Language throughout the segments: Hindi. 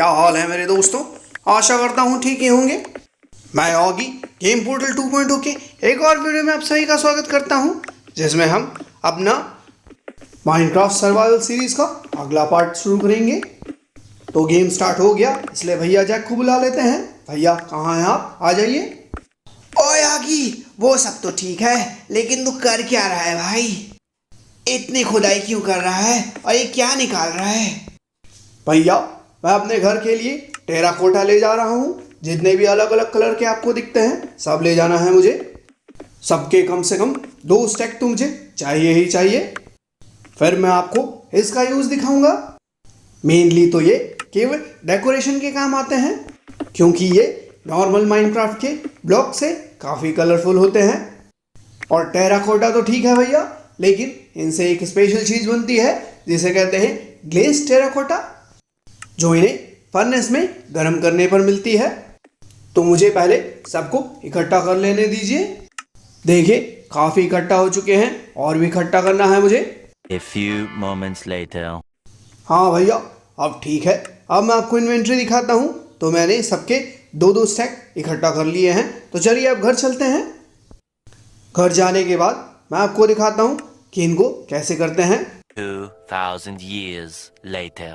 क्या हाल है मेरे दोस्तों। आशा करता हूँ ठीक ही होंगे। मैं ऑगी गेम पोर्टल 2.0 के एक और वीडियो में आप सभी का स्वागत करता हूँ, जिसमें हम अपना माइनक्राफ्ट सर्वाइवल सीरीज का अगला पार्ट शुरू करेंगे। तो गेम स्टार्ट हो गया, इसलिए भैया जैक को बुला लेते हैं। भैया कहाँ हैं आप, आ जाइए। ओए आगी, वो सब तो ठीक है, लेकिन तू कर क्या रहा है भाई? इतनी खुदाई क्यों कर रहा है और ये क्या निकाल रहा है? भैया मैं अपने घर के लिए टेराकोटा ले जा रहा हूँ। जितने भी अलग अलग कलर के आपको दिखते हैं सब ले जाना है मुझे। सबके कम से कम 2 स्टैक तो मुझे चाहिए ही चाहिए। फिर मैं आपको इसका यूज़ दिखाऊंगा। मेनली तो ये केवल डेकोरेशन के काम आते हैं, क्योंकि ये नॉर्मल माइनक्राफ्ट के ब्लॉक से काफ़ी कलरफुल होते हैं। और टेराकोटा तो ठीक है भैया, लेकिन इनसे एक स्पेशल चीज़ बनती है जिसे कहते हैं ग्लेज टेराकोटा, जो इन्हें फर्नेस में गर्म करने पर मिलती है। तो मुझे पहले सबको इकट्ठा कर लेने दीजिए। देखिए काफ़ी इकट्ठा हो चुके हैं और भी इकट्ठा करना है मुझे। A few moments later. हाँ भैया अब ठीक है। अब मैं आपको इन्वेंट्री दिखाता हूँ। तो मैंने सबके 2-2 स्टैक इकट्ठा कर लिए हैं। तो चलिए अब घर चलते हैं। घर जाने के बाद मैं आपको दिखाता हूँ कि इनको कैसे करते हैं। 2000 years later.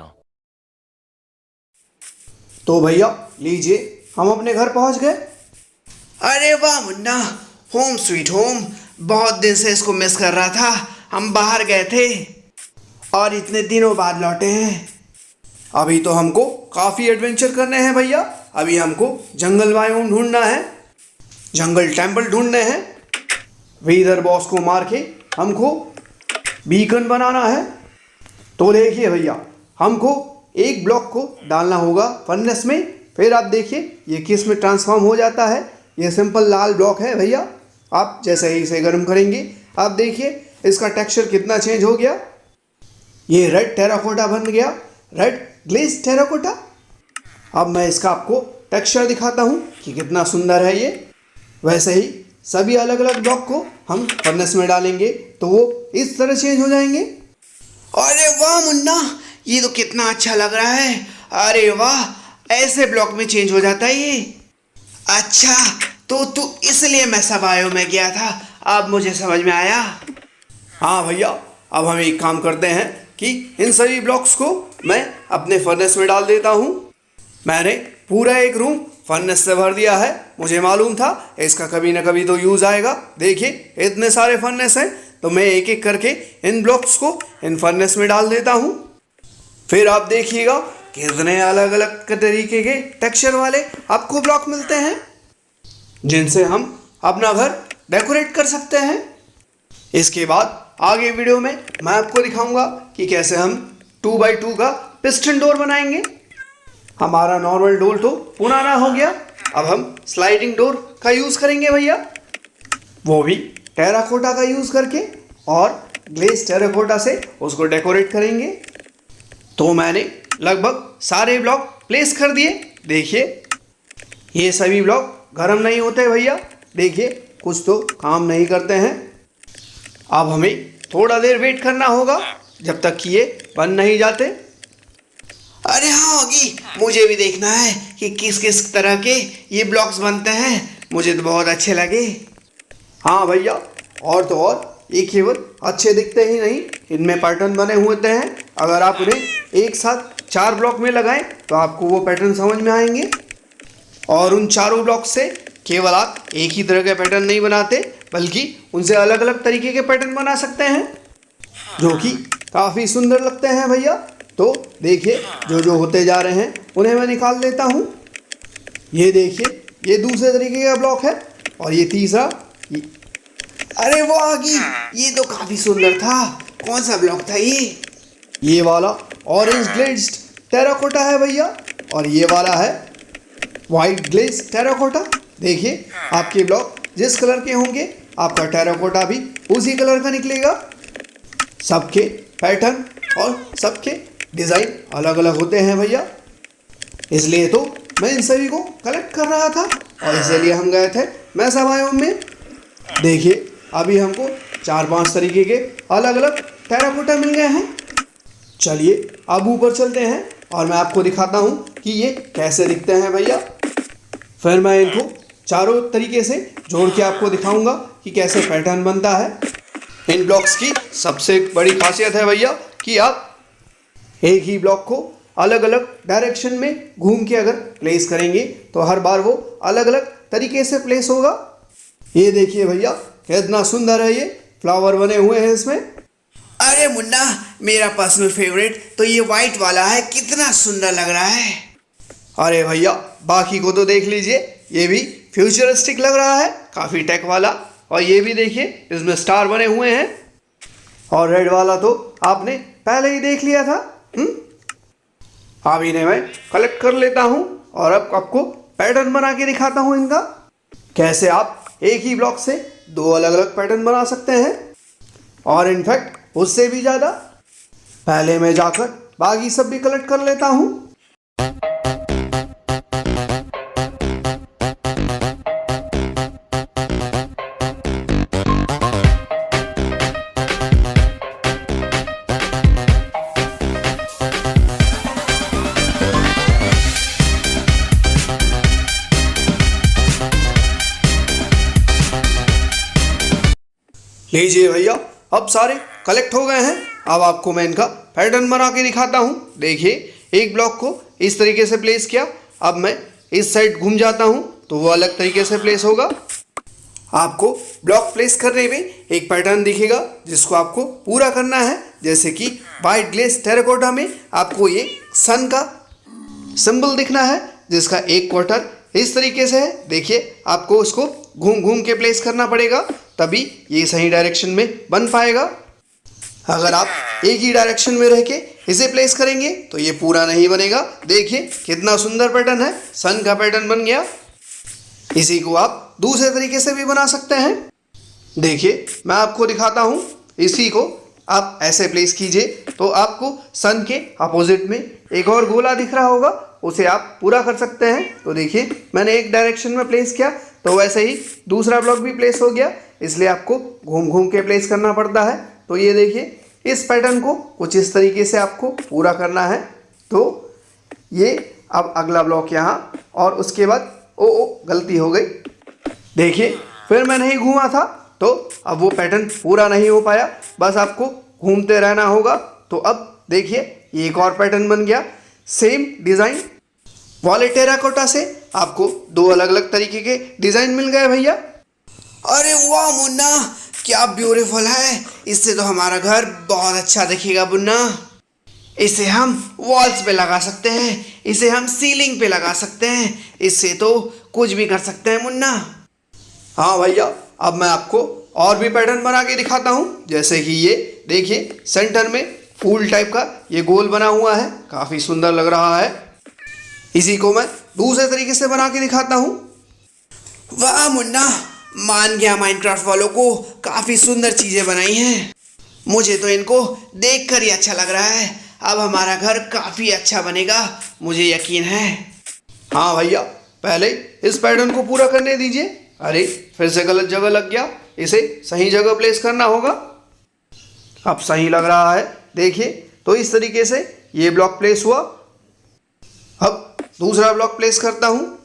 तो भैया लीजिए, हम अपने घर पहुँच गए। अरे वाह मुन्ना, होम स्वीट होम। बहुत दिन से इसको मिस कर रहा था। हम बाहर गए थे और इतने दिनों बाद लौटे हैं। अभी तो हमको काफ़ी एडवेंचर करने हैं भैया। अभी हमको जंगल बायोम ढूंढना है, जंगल टेम्पल ढूंढने हैं। वीदर बॉस को मार के हमको बीकन बनाना है। तो देखिए भैया, हमको एक ब्लॉक को डालना होगा फर्नेस में। फिर आप देखिए ये किस में ट्रांसफॉर्म हो जाता है। ये सिंपल लाल ब्लॉक है भैया। आप जैसे ही इसे गर्म करेंगे, आप देखिए इसका टेक्सचर कितना चेंज हो गया। ये रेड टेराकोटा बन गया, रेड ग्लेज टेराकोटा। अब मैं इसका आपको टेक्सचर दिखाता हूँ कि कितना सुंदर है ये। वैसे ही सभी अलग अलग ब्लॉक को हम फर्नेस में डालेंगे तो वो इस तरह चेंज हो जाएंगे। अरे वाह मुन्ना, ये तो कितना अच्छा लग रहा है। अरे वाह, ऐसे ब्लॉक में चेंज हो जाता है ये। अच्छा, तो तू इसलिए मेसा बायो में गया था, अब मुझे समझ में आया। हाँ भैया, अब हम एक काम करते हैं कि इन सभी ब्लॉक्स को मैं अपने फर्नेस में डाल देता हूँ। मैंने पूरा एक रूम फर्नेस से भर दिया है। मुझे मालूम था इसका कभी ना कभी तो यूज़ आएगा। देखिए इतने सारे फर्नेस हैं, तो मैं एक एक करके इन ब्लॉक्स को इन फर्नेस में डाल देता हूँ। फिर आप देखिएगा कितने अलग अलग तरीके के टेक्सचर वाले आपको ब्लॉक मिलते हैं, जिनसे हम अपना घर डेकोरेट कर सकते हैं। इसके बाद आगे वीडियो में मैं आपको दिखाऊंगा कि कैसे हम 2x2 का पिस्टन डोर बनाएंगे। हमारा नॉर्मल डोर तो पुराना हो गया, अब हम स्लाइडिंग डोर का यूज़ करेंगे भैया, वो भी टेराकोटा का यूज़ करके, और ग्लेज टेराकोटा से उसको डेकोरेट करेंगे। तो मैंने लगभग सारे ब्लॉक प्लेस कर दिए। देखिए ये सभी ब्लॉक गर्म नहीं होते भैया। देखिए कुछ तो काम नहीं करते हैं। अब हमें थोड़ा देर वेट करना होगा जब तक कि ये बन नहीं जाते। अरे हाँ होगी, मुझे भी देखना है कि किस किस तरह के ये ब्लॉक्स बनते हैं। मुझे तो बहुत अच्छे लगे। हाँ भैया, और तो और ये केवल अच्छे दिखते ही नहीं, इनमें पैटर्न बने हुए हैं। अगर आप उन्हें एक साथ 4 ब्लॉक में लगाएं तो आपको वो पैटर्न समझ में आएंगे। और उन चारों ब्लॉक से केवल आप एक ही तरह के पैटर्न नहीं बनाते, बल्कि उनसे अलग अलग तरीके के पैटर्न बना सकते हैं, जो कि काफ़ी सुंदर लगते हैं भैया। तो देखिए जो जो होते जा रहे हैं उन्हें मैं निकाल लेता हूँ। ये देखिए ये दूसरे तरीके का ब्लॉक है, और ये तीसरा। अरे वो आगी, ये तो काफी सुंदर था। कौन सा ब्लॉक था ये वाला ऑरेंज ग्लेज्ड टेराकोटा है भैया, और ये वाला है वाइट ग्लेज टेराकोटा। देखिए आपके ब्लॉक जिस कलर के होंगे, आपका टेराकोटा भी उसी कलर का निकलेगा। सबके पैटर्न और सबके डिज़ाइन अलग अलग होते हैं भैया, इसलिए तो मैं इन सभी को कलेक्ट कर रहा था, और इसीलिए हम गए थे मेसा बायोम में। देखिए अभी हमको 4-5 तरीके के अलग अलग टेराकोटा मिल गए हैं। चलिए अब ऊपर चलते हैं और मैं आपको दिखाता हूँ कि ये कैसे दिखते हैं भैया। फिर मैं इनको चारों तरीके से जोड़ के आपको दिखाऊंगा कि कैसे पैटर्न बनता है। इन ब्लॉक्स की सबसे बड़ी खासियत है भैया कि आप एक ही ब्लॉक को अलग अलग डायरेक्शन में घूम के अगर प्लेस करेंगे तो हर बार वो अलग अलग तरीके से प्लेस होगा। ये देखिए भैया कितना सुंदर है, ये फ्लावर बने हुए हैं इसमें। अरे मुन्ना, मेरा पर्सनल फेवरेट तो ये वाइट वाला है, कितना सुंदर लग रहा है। अरे भैया बाकी को तो देख लीजिए, ये भी फ्यूचरिस्टिक लग रहा है, काफ़ी टेक वाला। और ये भी देखिए इसमें स्टार बने हुए हैं। और रेड वाला तो आपने पहले ही देख लिया था। अब इन्हें मैं कलेक्ट कर लेता हूँ और अब आपको पैटर्न बना के दिखाता हूँ इनका, कैसे आप एक ही ब्लॉक से दो अलग अलग पैटर्न बना सकते हैं और इनफैक्ट उससे भी ज़्यादा। पहले मैं जाकर बाकी सब भी कलेक्ट कर लेता हूँ। लीजिए भैया, अब सारे कलेक्ट हो गए हैं। अब आपको मैं इनका पैटर्न बना के दिखाता हूँ। देखिए एक ब्लॉक को इस तरीके से प्लेस किया, अब मैं इस साइड घूम जाता हूँ तो वो अलग तरीके से प्लेस होगा। आपको ब्लॉक प्लेस करने में एक पैटर्न दिखेगा जिसको आपको पूरा करना है। जैसे कि वाइट ग्लेस टेराकोटा में आपको ये सन का सिंबल दिखना है जिसका एक क्वार्टर इस तरीके से है। देखिए आपको उसको घूम घूम के प्लेस करना पड़ेगा, तभी ये सही डायरेक्शन में बन पाएगा। अगर आप एक ही डायरेक्शन में रह के इसे प्लेस करेंगे तो ये पूरा नहीं बनेगा। देखिए कितना सुंदर पैटर्न है, सन का पैटर्न बन गया। इसी को आप दूसरे तरीके से भी बना सकते हैं। देखिए मैं आपको दिखाता हूँ। इसी को आप ऐसे प्लेस कीजिए तो आपको सन के अपोजिट में एक और गोला दिख रहा होगा, उसे आप पूरा कर सकते हैं। तो देखिए मैंने एक डायरेक्शन में प्लेस किया तो वैसे ही दूसरा ब्लॉक भी प्लेस हो गया, इसलिए आपको घूम घूम के प्लेस करना पड़ता है। तो ये देखिए इस पैटर्न को कुछ इस तरीके से आपको पूरा करना है। तो ये अब अगला ब्लॉक यहाँ, और उसके बाद ओ गलती हो गई। देखिए फिर मैं नहीं घूमा था तो अब वो पैटर्न पूरा नहीं हो पाया, बस आपको घूमते रहना होगा। तो अब देखिए ये एक और पैटर्न बन गया, सेम डिज़ाइन वाले टेराकोटा से आपको दो अलग अलग तरीके के डिज़ाइन मिल गए भैया। अरे वाह मुन्ना, क्या ब्यूटीफुल है। इससे तो हमारा घर बहुत अच्छा दिखेगा मुन्ना। इसे हम वॉल्स पे लगा सकते हैं, इसे हम सीलिंग पे लगा सकते हैं, इससे तो कुछ भी कर सकते हैं मुन्ना। हाँ भैया, अब मैं आपको और भी पैटर्न बना के दिखाता हूँ। जैसे कि ये देखिए सेंटर में फूल टाइप का ये गोल बना हुआ है, काफ़ी सुंदर लग रहा है। इसी को मैं दूसरे तरीके से बना के दिखाता हूँ। वाह मुन्ना, मान गया माइनक्राफ्ट वालों को काफ़ी सुंदर चीज़ें बनाई हैं। मुझे तो इनको देखकर ही अच्छा लग रहा है। अब हमारा घर काफ़ी अच्छा बनेगा, मुझे यकीन है। हाँ भैया, पहले इस पैटर्न को पूरा करने दीजिए। अरे फिर से गलत जगह लग गया, इसे सही जगह प्लेस करना होगा। अब सही लग रहा है। देखिए तो इस तरीके से ये ब्लॉक प्लेस हुआ। अब दूसरा ब्लॉक प्लेस करता हूँ,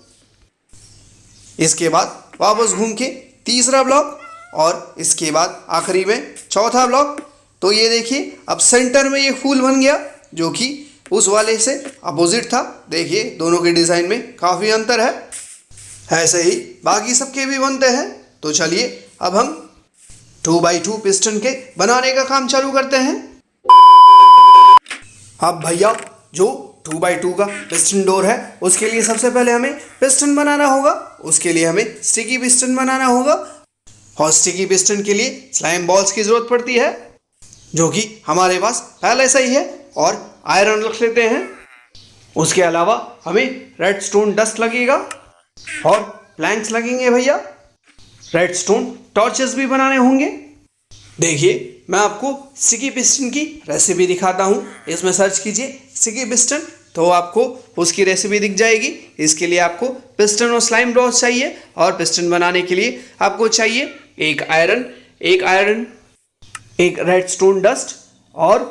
इसके बाद वापस घूम के तीसरा ब्लॉक, और इसके बाद आखिरी में चौथा ब्लॉक। तो ये देखिए अब सेंटर में ये फूल बन गया जो कि उस वाले से अपोजिट था। देखिए दोनों के डिज़ाइन में काफ़ी अंतर है। ऐसे ही बाकी सबके भी बनते हैं। तो चलिए अब हम 2x2 पिस्टन के बनाने का काम चालू करते हैं। अब भैया जो 2x2 का पिस्टन डोर है उसके लिए सबसे पहले हमें पिस्टन बनाना होगा। उसके लिए हमें स्टिकी पिस्टन बनाना होगा, और स्टिकी पिस्टन के लिए स्लाइम बॉल्स की ज़रूरत पड़ती है जो कि हमारे पास पहले से ही है, और आयरन रख लेते हैं। उसके अलावा हमें रेड स्टोन डस्ट लगेगा और प्लैंक्स लगेंगे भैया। रेड स्टोन टॉर्चेस भी बनाने होंगे। देखिए मैं आपको स्टिकी पिस्टन की रेसिपी दिखाता हूँ। इसमें सर्च कीजिए स्टिकी पिस्टन तो आपको उसकी रेसिपी दिख जाएगी। इसके लिए आपको पिस्टन और स्लाइम बॉल्स चाहिए, और पिस्टन बनाने के लिए आपको चाहिए एक आयरन, एक रेड स्टोन डस्ट और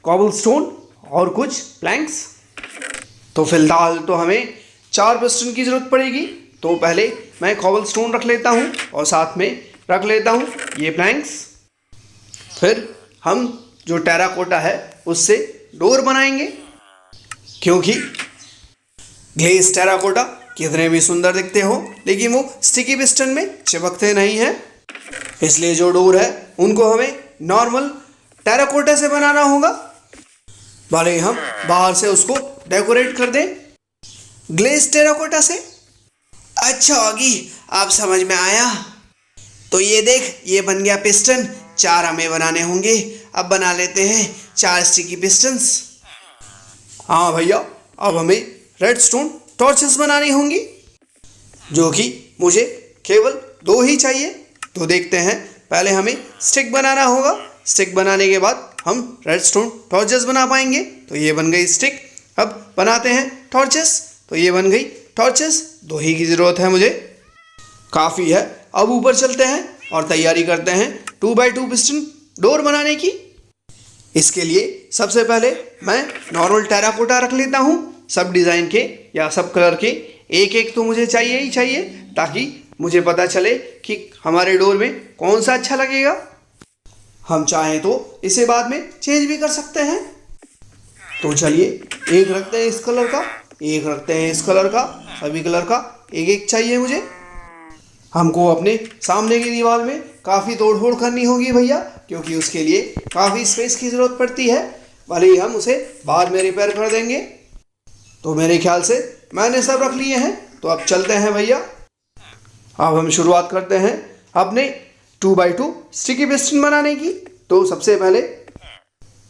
कॉबल स्टोन और कुछ प्लैंक्स। तो फिलहाल तो हमें 4 पिस्टन की ज़रूरत पड़ेगी। तो पहले मैं कॉबल स्टोन रख लेता हूँ और साथ में रख लेता हूँ ये प्लैंक्स। फिर हम जो टेराकोटा है उससे डोर बनाएंगे, क्योंकि ग्लेज टेराकोटा कितने भी सुंदर दिखते हो लेकिन वो स्टिकी पिस्टन में चिपकते नहीं हैं। इसलिए जो डोर है उनको हमें नॉर्मल टेराकोटा से बनाना होगा, भले हम बाहर से उसको डेकोरेट कर दें ग्लेज टेराकोटा से। अच्छा ऑगी, आप समझ में आया। तो ये देख, ये बन गया पिस्टन। 4 हमें बनाने होंगे। अब बना लेते हैं 4 स्टिकी पिस्टन्स। हाँ भैया, अब हमें रेडस्टोन टॉर्चेस बनानी होंगी, जो कि मुझे केवल 2 ही चाहिए। तो देखते हैं, पहले हमें स्टिक बनाना होगा। स्टिक बनाने के बाद हम रेडस्टोन टॉर्चेस बना पाएंगे। तो ये बन गई स्टिक। अब बनाते हैं टॉर्चेस। तो ये बन गई टॉर्चेस। 2 ही की ज़रूरत है मुझे, काफ़ी है। अब ऊपर चलते हैं और तैयारी करते हैं 2x2 पिस्टन डोर बनाने की। इसके लिए सबसे पहले मैं नॉर्मल टेराकोटा रख लेता हूँ। सब डिज़ाइन के या सब कलर के एक एक तो मुझे चाहिए ही चाहिए, ताकि मुझे पता चले कि हमारे डोर में कौन सा अच्छा लगेगा। हम चाहें तो इसे बाद में चेंज भी कर सकते हैं। तो चलिए, एक रखते हैं इस कलर का, एक रखते हैं इस कलर का। सभी कलर का एक एक चाहिए मुझे। हमको अपने सामने की दीवार में काफ़ी तोड़-फोड़ करनी होगी भैया, क्योंकि उसके लिए काफ़ी स्पेस की ज़रूरत पड़ती है। भले ही हम उसे बाद में रिपेयर कर देंगे। तो मेरे ख्याल से मैंने सब रख लिए हैं। तो अब चलते हैं भैया। अब हम शुरुआत करते हैं अपने 2x2 स्टिकी पिस्टन बनाने की। तो सबसे पहले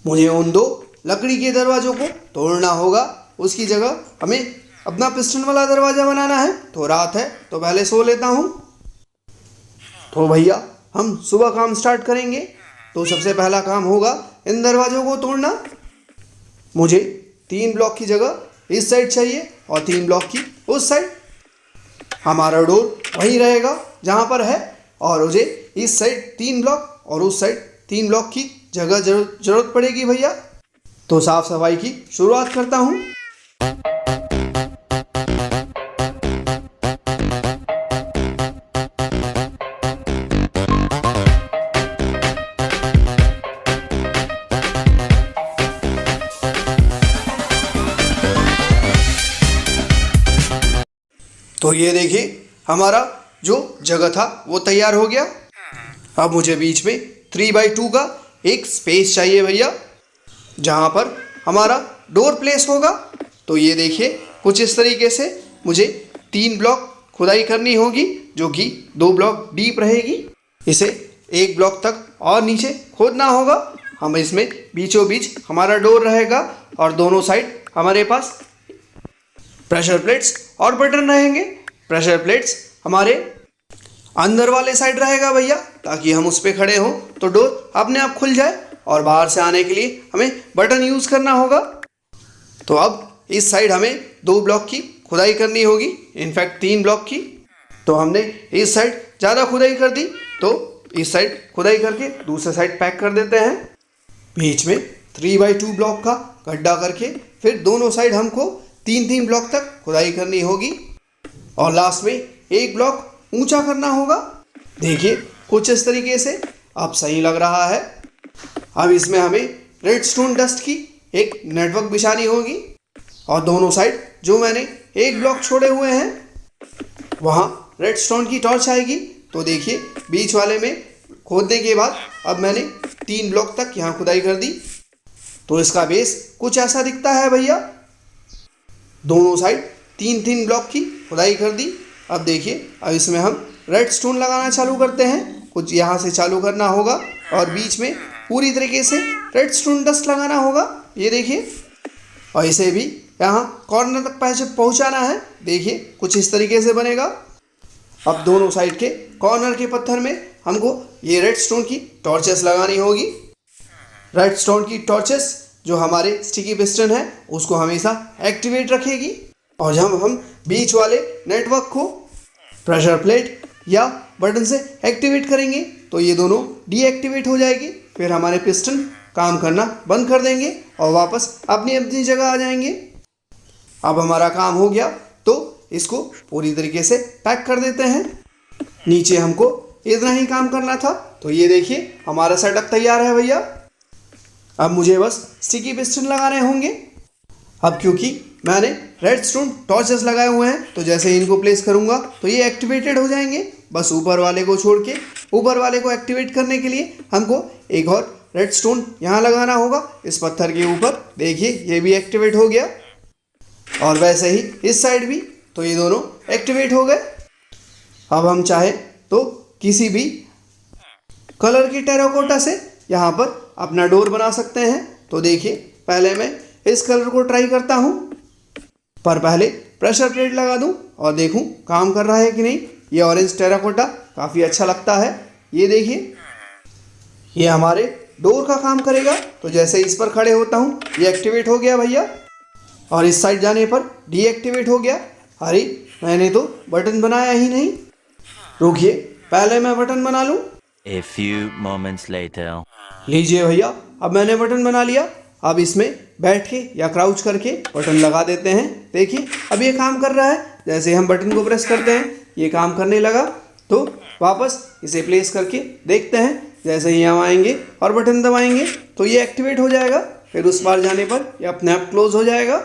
मुझे उन 2 लकड़ी के दरवाज़ों को तोड़ना होगा। उसकी जगह हमें अपना पिस्टन वाला दरवाज़ा बनाना है। तो रात है तो पहले सो लेता हूँ। तो भैया, हम सुबह काम स्टार्ट करेंगे। तो सबसे पहला काम होगा इन दरवाज़ों को तोड़ना। मुझे 3 ब्लॉक की जगह इस साइड चाहिए और 3 ब्लॉक की उस साइड। हमारा डोर वहीं रहेगा जहाँ पर है, और मुझे इस साइड 3 ब्लॉक और उस साइड 3 ब्लॉक की जगह जरूरत पड़ेगी भैया। तो साफ सफाई की शुरुआत करता हूँ। तो ये देखिए, हमारा जो जगह था वो तैयार हो गया। अब मुझे बीच में 3x2 का एक स्पेस चाहिए भैया, जहाँ पर हमारा डोर प्लेस होगा। तो ये देखिए, कुछ इस तरीके से मुझे 3 ब्लॉक खुदाई करनी होगी, जो कि 2 ब्लॉक डीप रहेगी। इसे 1 ब्लॉक तक और नीचे खोदना होगा। हम इसमें बीचों बीच हमारा डोर रहेगा और दोनों साइड हमारे पास प्रेशर प्लेट्स और बटन रहेंगे। प्रेशर प्लेट्स हमारे अंदर वाले साइड रहेगा भैया, ताकि हम उस पर खड़े हों तो डोर अपने आप खुल जाए। और बाहर से आने के लिए हमें बटन यूज़ करना होगा। तो अब इस साइड हमें 2 ब्लॉक की खुदाई करनी होगी, इनफैक्ट 3 ब्लॉक की। तो हमने इस साइड ज़्यादा खुदाई कर दी, तो इस साइड खुदाई करके दूसरे साइड पैक कर देते हैं। बीच में 3x2 ब्लॉक का गड्ढा करके फिर दोनों साइड हमको 3-3 ब्लॉक तक खुदाई करनी होगी, और लास्ट में 1 ब्लॉक ऊंचा करना होगा। देखिए, कुछ इस तरीके से अब सही लग रहा है। अब इसमें हमें रेडस्टोन डस्ट की एक नेटवर्क बिछानी होगी, और दोनों साइड जो मैंने 1 ब्लॉक छोड़े हुए हैं वहाँ रेडस्टोन की टॉर्च आएगी। तो देखिए, बीच वाले में खोदने के बाद अब मैंने 3 ब्लॉक तक यहाँ खुदाई कर दी। तो इसका बेस कुछ ऐसा दिखता है भैया। दोनों साइड 3-3 ब्लॉक की खुदाई कर दी। अब देखिए, अब इसमें हम रेडस्टोन लगाना चालू करते हैं। कुछ यहाँ से चालू करना होगा और बीच में पूरी तरीके से रेडस्टोन डस्ट लगाना होगा। ये देखिए, और इसे भी यहाँ कॉर्नर तक पहुँचाना है। देखिए, कुछ इस तरीके से बनेगा। अब दोनों साइड के कॉर्नर के पत्थर में हमको ये रेडस्टोन की टॉर्चेस लगानी होगी। रेडस्टोन की टॉर्चेस जो हमारे स्टिकी पिस्टन है उसको हमेशा एक्टिवेट रखेगी, और जब हम बीच वाले नेटवर्क को प्रेशर प्लेट या बटन से एक्टिवेट करेंगे तो ये दोनों डीएक्टिवेट हो जाएगी। फिर हमारे पिस्टन काम करना बंद कर देंगे और वापस अपनी अपनी जगह आ जाएंगे। अब हमारा काम हो गया, तो इसको पूरी तरीके से पैक कर देते हैं। नीचे हमको इतना ही काम करना था। तो ये देखिए हमारा सेटअप तैयार है भैया। अब मुझे बस स्टिकी पिस्टन लगाने होंगे। अब क्योंकि मैंने रेडस्टोन टॉर्चेस लगाए हुए हैं, तो जैसे ही इनको प्लेस करूंगा तो ये एक्टिवेटेड हो जाएंगे। बस ऊपर वाले को छोड़ के ऊपर वाले को एक्टिवेट करने के लिए हमको एक और रेडस्टोन यहाँ लगाना होगा इस पत्थर के ऊपर। देखिए ये भी एक्टिवेट हो गया, और वैसे ही इस साइड भी। तो ये दोनों एक्टिवेट हो गए। अब हम चाहे तो किसी भी कलर की टेराकोटा से यहाँ पर अपना डोर बना सकते हैं। तो देखिए पहले मैं इस कलर को ट्राई करता हूँ, पर पहले प्रेशर प्लेट लगा दूँ और देखूँ काम कर रहा है कि नहीं। ये ऑरेंज टेराकोटा काफ़ी अच्छा लगता है। ये देखिए ये हमारे डोर का काम करेगा। तो जैसे इस पर खड़े होता हूँ ये एक्टिवेट हो गया भैया, और इस साइड जाने पर डीएक्टिवेट हो गया। अरे मैंने तो बटन बनाया ही नहीं। रुकिए पहले मैं बटन बना लूँ। A few moments later. लीजिए भैया, अब मैंने बटन बना लिया। अब इसमें बैठ के या क्राउच करके बटन लगा देते हैं। देखिए अब ये काम कर रहा है। जैसे हम बटन को प्रेस करते हैं ये काम करने लगा। तो वापस इसे प्लेस करके देखते हैं। जैसे ही हम आएंगे और बटन दबाएंगे तो ये एक्टिवेट हो जाएगा। फिर उस बार जाने पर ये अपने आप क्लोज हो जाएगा।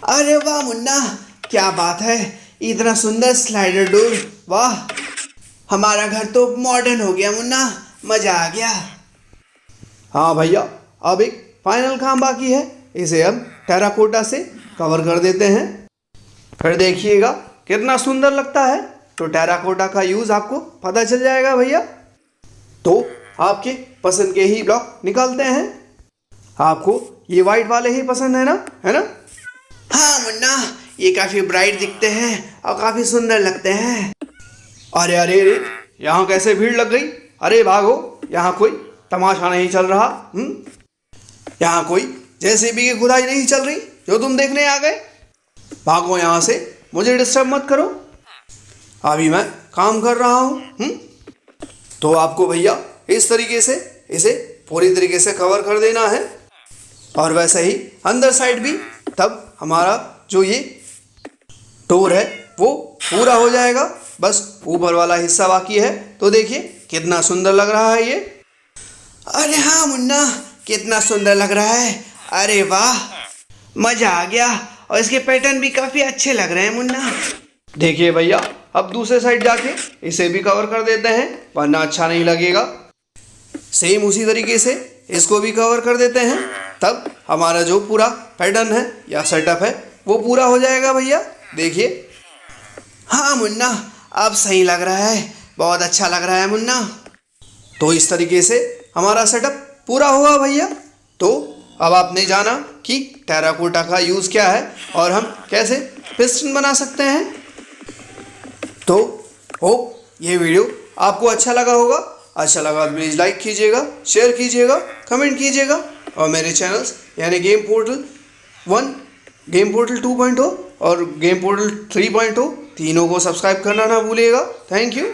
अरे वाह मुन्ना, क्या बात है, इतना सुंदर स्लाइडर डोर, वाह। हमारा घर तो मॉडर्न हो गया मुन्ना, मजा आ गया। हाँ भैया, अब एक फाइनल काम बाकी है। इसे हम टेराकोटा से कवर कर देते हैं। फिर देखिएगा कितना सुंदर लगता है। तो टेराकोटा का यूज़ आपको पता चल जाएगा भैया। तो आपके पसंद के ही ब्लॉक निकालते हैं। आपको ये वाइट वाले ही पसंद है ना, है ना? हाँ मुन्ना, ये काफी ब्राइट दिखते हैं और काफी सुंदर लगते हैं। अरे अरे अरे, यहाँ कैसे भीड़ लग गई? अरे भागो, यहाँ कोई तमाशा नहीं चल रहा। यहाँ कोई जेसीबी की खुदाई नहीं चल रही जो तुम देखने आ गए। भागो यहाँ से, मुझे डिस्टर्ब मत करो, अभी मैं काम कर रहा हूँ। तो आपको भैया इस तरीके से इसे पूरी तरीके से कवर कर देना है, और वैसे ही अंदर साइड भी। तब हमारा जो ये डोर है वो पूरा हो जाएगा। बस ऊपर वाला हिस्सा बाकी है। तो देखिए कितना सुंदर लग रहा है ये। अरे हाँ मुन्ना, कितना सुंदर लग रहा है। अरे वाह, मजा आ गया। और इसके पैटर्न भी काफी अच्छे लग रहे हैं मुन्ना। देखिए भैया, अब दूसरे साइड जाके इसे भी कवर कर देते हैं, वरना अच्छा नहीं लगेगा। सेम उसी तरीके से इसको भी कवर कर देते हैं। तब हमारा जो पूरा पैटर्न है या सेटअप है वो पूरा हो जाएगा भैया। देखिए हाँ मुन्ना, अब सही लग रहा है, बहुत अच्छा लग रहा है मुन्ना। तो इस तरीके से हमारा सेटअप पूरा हुआ भैया। तो अब आपने जाना कि टेराकोटा का यूज़ क्या है और हम कैसे पिस्टन बना सकते हैं। तो होप ये वीडियो आपको अच्छा लगा होगा। अच्छा लगा तो प्लीज़ लाइक कीजिएगा, शेयर कीजिएगा, कमेंट कीजिएगा, और मेरे चैनल्स यानी गेम पोर्टल 1, गेम पोर्टल 2.0 और गेम पोर्टल 3.0 तीनों को सब्सक्राइब करना ना भूलिएगा। Thank you.